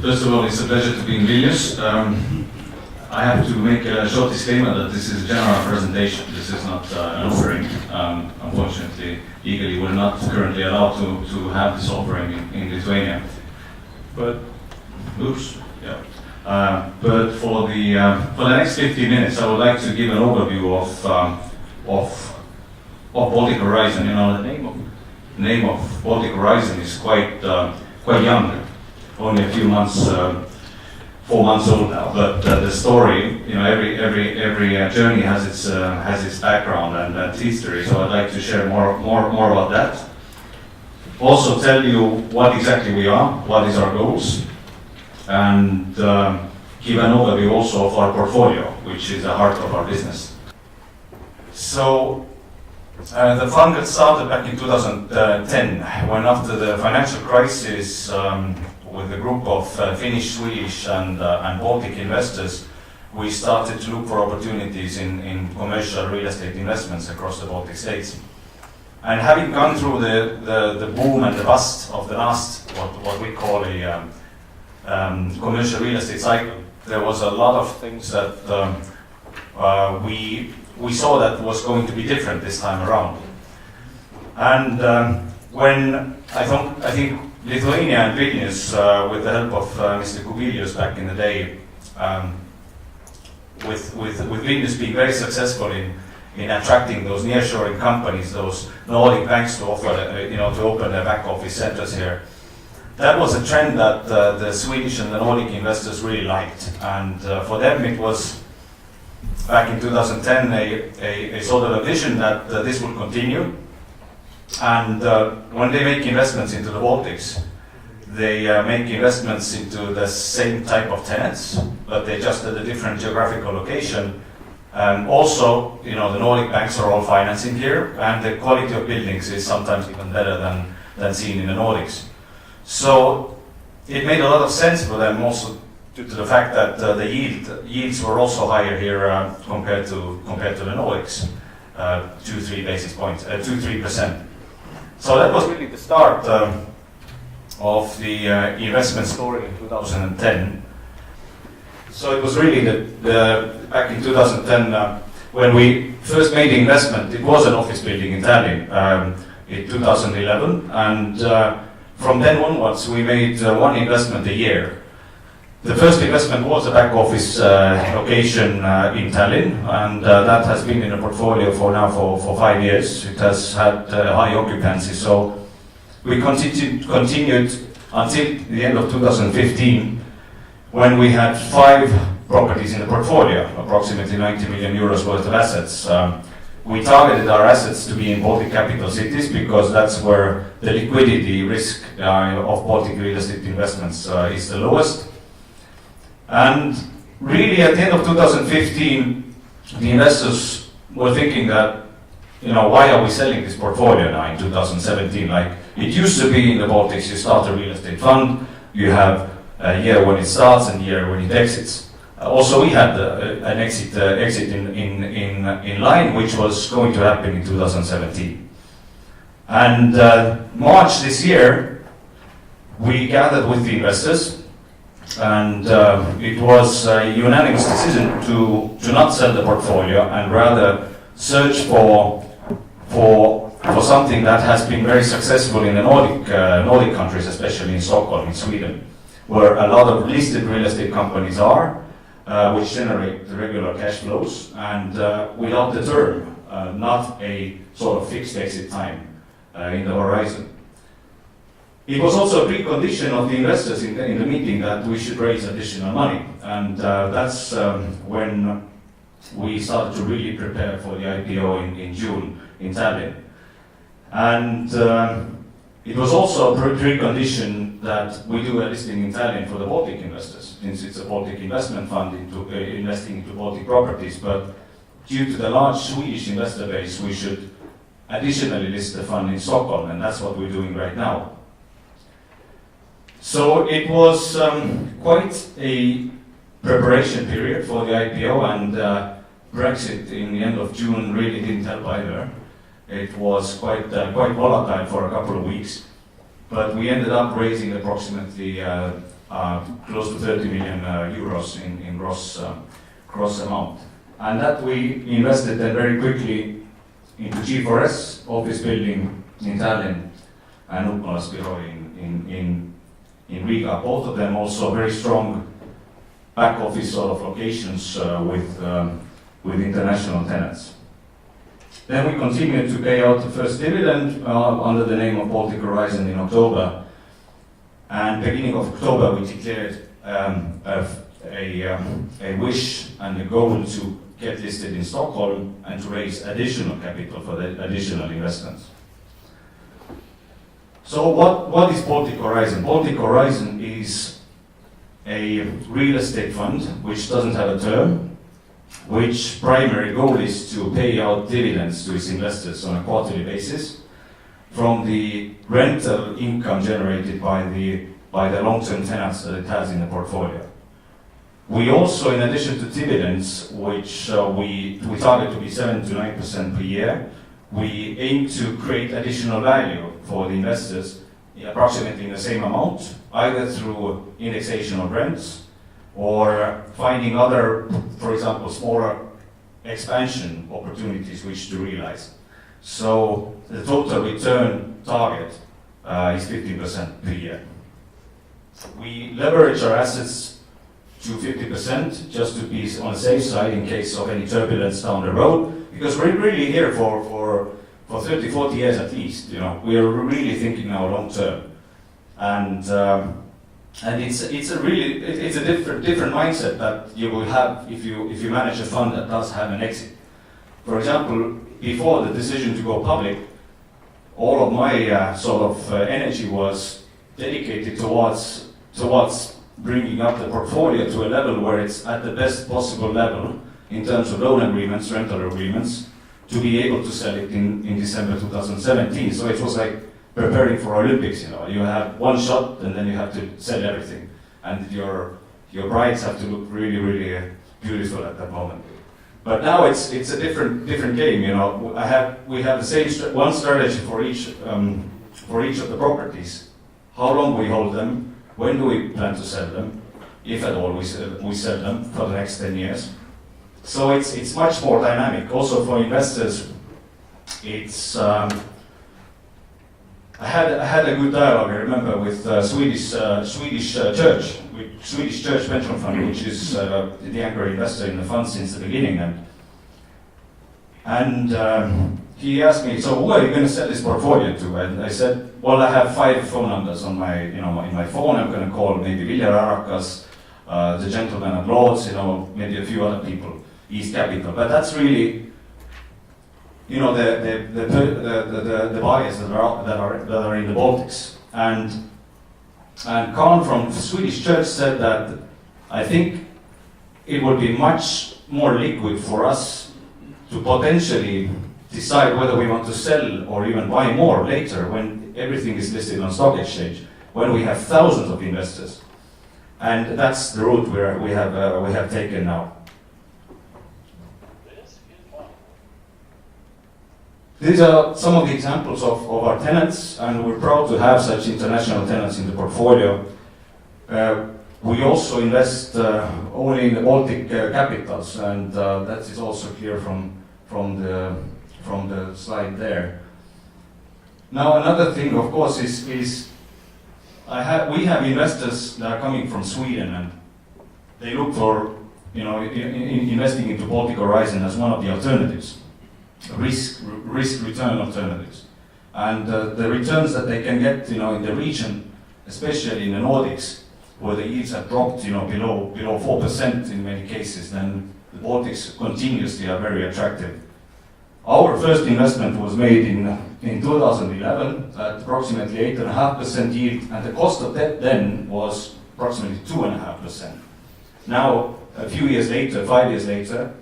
First of all, it's a pleasure to be in Vilnius. I have to make a short disclaimer that this is a general presentation. This is not an offering. Unfortunately, legally, we're not currently allowed to have this offering in Lithuania. But, oops, yeah. But for the next 15 minutes, I would like to give an overview of Baltic Horizon. You know, the name of Baltic Horizon is quite young, only a few months, 4 months old now. But the story, you know, every journey has its background and history. So I'd like to share more about that. Also tell you what exactly we are, what is our goals, and give an overview also of our portfolio, which is the heart of our business. So the fund got started back in 2010, when after the financial crisis, with a group of Finnish, Swedish, and Baltic investors, we started to look for opportunities in commercial real estate investments across the Baltic states. And having gone through the boom and the bust of the last, what we call a commercial real estate cycle, there was a lot of things that we saw that was going to be different this time around. And when I think Lithuania and Vilnius, with the help of Mr. Kubilius back in the day, with Vilnius being very successful in attracting those nearshoring companies, those Nordic banks to offer, to open their back office centers here. That was a trend that the Swedish and the Nordic investors really liked, and for them it was, back in 2010, a sort of a vision that this would continue. And when they make investments into the Baltics, they make investments into the same type of tenants, but they just at a different geographical location. Also, the Nordic banks are all financing here, and the quality of buildings is sometimes even better than seen in the Nordics. So it made a lot of sense for them, also due to the fact that the yields were also higher here compared to the Nordics, 2-3 basis points, 2-3%. So that was really the start of the investment story in 2010. So it was really back in 2010 when we first made the investment. It was an office building in Tallinn in 2011, and from then onwards we made one investment a year. The first investment was a back office location in Tallinn, and that has been in the portfolio for 5 years. It has had high occupancy, so we continued until the end of 2015, when we had 5 properties in the portfolio, approximately 90 million euros worth of assets. We targeted our assets to be in Baltic capital cities because that's where the liquidity risk of Baltic real estate investments is the lowest. And really at the end of 2015, the investors were thinking that, why are we selling this portfolio now in 2017? Like, it used to be in the Baltics, you start a real estate fund, you have a year when it starts and a year when it exits. Also, we had an exit in line, which was going to happen in 2017. And March this year, we gathered with the investors, and it was a unanimous decision to not sell the portfolio and rather search for something that has been very successful in the Nordic countries, especially in Stockholm, in Sweden, where a lot of listed real estate companies are, which generate regular cash flows, and without the term, not a sort of fixed exit time in the horizon. It was also a precondition of the investors in the meeting that we should raise additional money, and that's when we started to really prepare for the IPO in June in Tallinn. And it was also a precondition that we do a listing in Tallinn for the Baltic investors, since it's a Baltic investment fund investing into Baltic properties, but due to the large Swedish investor base, we should additionally list the fund in Stockholm, and that's what we're doing right now. So it was quite a preparation period for the IPO, and Brexit in the end of June really didn't help either. It was quite volatile for a couple of weeks, but we ended up raising approximately close to 30 million euros in gross amount. And that we invested then very quickly into G4S office building in Tallinn and Upmalas Bureau in Riga. Both of them also very strong back office sort of locations with international tenants. Then we continued to pay out the first dividend under the name of Baltic Horizon in October. And beginning of October, we declared a wish and a goal to get listed in Stockholm and to raise additional capital for the additional investments. So what is Baltic Horizon? Baltic Horizon is a real estate fund which doesn't have a term, which primary goal is to pay out dividends to its investors on a quarterly basis from the rental income generated by the long-term tenants that it has in the portfolio. We also, in addition to dividends, which we target to be 7 to 9% per year, we aim to create additional value for the investors, approximately in the same amount, either through indexation of rents or finding other, for example, smaller expansion opportunities which to realize. So the total return target is 15% per year. We leverage our assets to 50% just to be on the safe side in case of any turbulence down the road, because we're really here for 30, 40 years at least. You know, we are really thinking now long term, and it's a different mindset that you will have if you manage a fund that does have an exit. For example, before the decision to go public, all of my sort of energy was dedicated towards bringing up the portfolio to a level where it's at the best possible level in terms of loan agreements, rental agreements, to be able to sell it in December 2017. So it was like preparing for Olympics, you know. You have one shot and then you have to sell everything. And your brides have to look really, really beautiful at that moment. But now it's a different game, you know. We have the same one strategy for each of the properties. How long we hold them, when do we plan to sell them, if at all we sell them for the next 10 years. So it's much more dynamic. Also for investors, it's I had a good dialogue, I remember, with Swedish Church, with Swedish Church Pension Fund, which is the anchor investor in the fund since the beginning, and he asked me, so who are you going to sell this portfolio to? And I said, well, I have 5 phone numbers on my, in my phone. I'm going to call maybe Viljar Arakas, the gentleman at Lords, maybe a few other people, East Capital. But that's really, the buyers that are in the Baltics. And Khan from Swedish Church said that I think it would be much more liquid for us to potentially decide whether we want to sell or even buy more later when everything is listed on stock exchange, when we have thousands of investors. And that's the route we have taken now. These are some of the examples of our tenants, and we're proud to have such international tenants in the portfolio. We also invest only in the Baltic capitals, and that is also clear from the slide there. Now another thing, of course, is we have investors that are coming from Sweden, and they look for investing into Baltic Horizon as one of the alternatives, risk return alternatives, and the returns that they can get in the region, especially in the Nordics, where the yields have dropped below 4% in many cases, then the Baltics continuously are very attractive. Our first investment was made in 2011 at approximately 8.5% yield, and the cost of debt then was approximately 2.5%. Now, a few years later, 5 years later,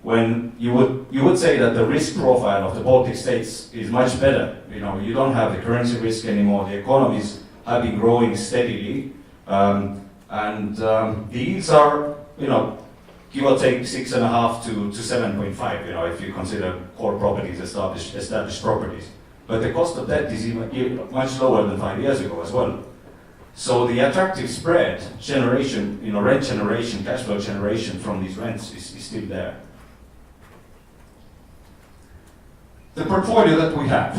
when you would say that the risk profile of the Baltic states is much better. You don't have the currency risk anymore. The economies have been growing steadily, and the yields are, give or take 6.5 to 7.5, if you consider core properties, established properties. But the cost of debt is even much lower than 5 years ago as well. So the attractive spread generation, rent generation, cash flow generation from these rents is still there. The portfolio that we have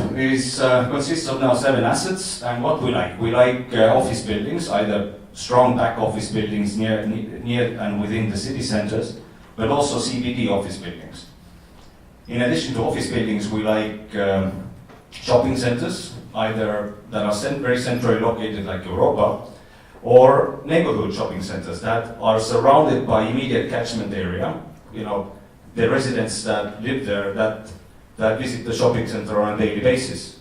consists of now 7 assets, and what we like. We like office buildings, either strong back office buildings near and within the city centers, but also CBD office buildings. In addition to office buildings, we like shopping centers, either that are very centrally located like Europa, or neighborhood shopping centers that are surrounded by immediate catchment area. The residents that live there that visit the shopping center on a daily basis.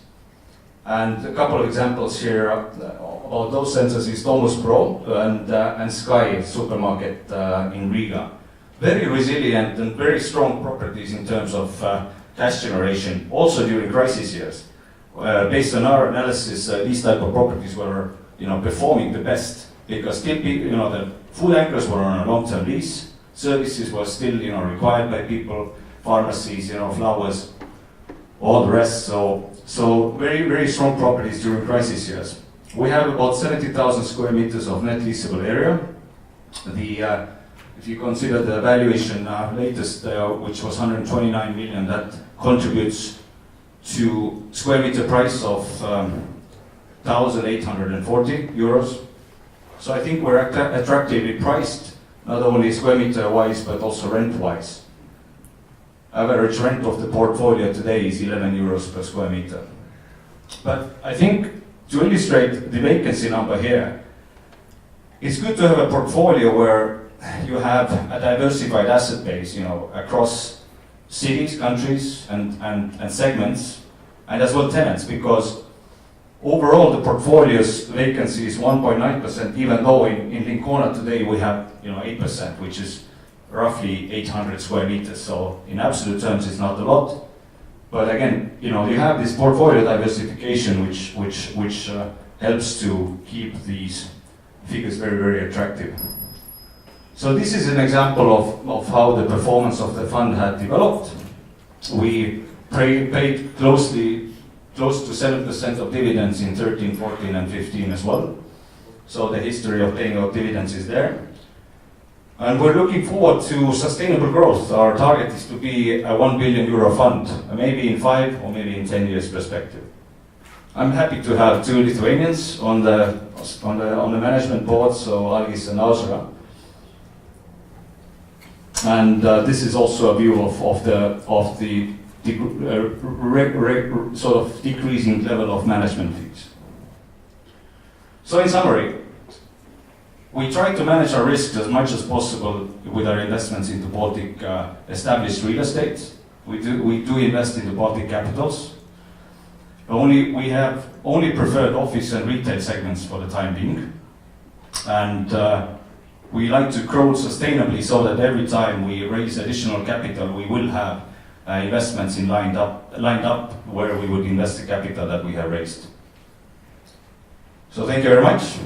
And a couple of examples here about those centers is Domus Pro and Sky supermarket in Riga. Very resilient and very strong properties in terms of cash generation, also during crisis years. Based on our analysis, these type of properties were performing the best because still the food anchors were on a long-term lease, services were still required by people, pharmacies, flowers, all the rest. So very, very strong properties during crisis years. We have about 70,000 square meters of net leasable area. If you consider the valuation latest, which was 129 million, that contributes to square meter price of 1,840 euros. So I think we're attractively priced, not only square meter wise, but also rent wise. Average rent of the portfolio today is 11 euros per square meter. But I think to illustrate the vacancy number here, it's good to have a portfolio where you have a diversified asset base, across cities, countries, and segments, and as well tenants, because overall the portfolio's vacancy is 1.9%, even though in Lincona today we have 8%, which is roughly 800 square meters. So in absolute terms, it's not a lot. But again, you have this portfolio diversification, which helps to keep these figures very, very attractive. So this is an example of how the performance of the fund had developed. We paid close to 7% of dividends in 13, 14, and 15 as well. So the history of paying out dividends is there. And we're looking forward to sustainable growth. Our target is to be a 1 billion euro fund, maybe in 5 or maybe in 10 years perspective. I'm happy to have 2 Lithuanians on the management board, so Algis and Ausra. And this is also a view of the sort of decreasing level of management fees. So in summary, we try to manage our risks as much as possible with our investments into Baltic established real estate. We do invest into Baltic capitals. We have only preferred office and retail segments for the time being. And we like to grow sustainably so that every time we raise additional capital, we will have investments lined up where we would invest the capital that we have raised. So thank you very much.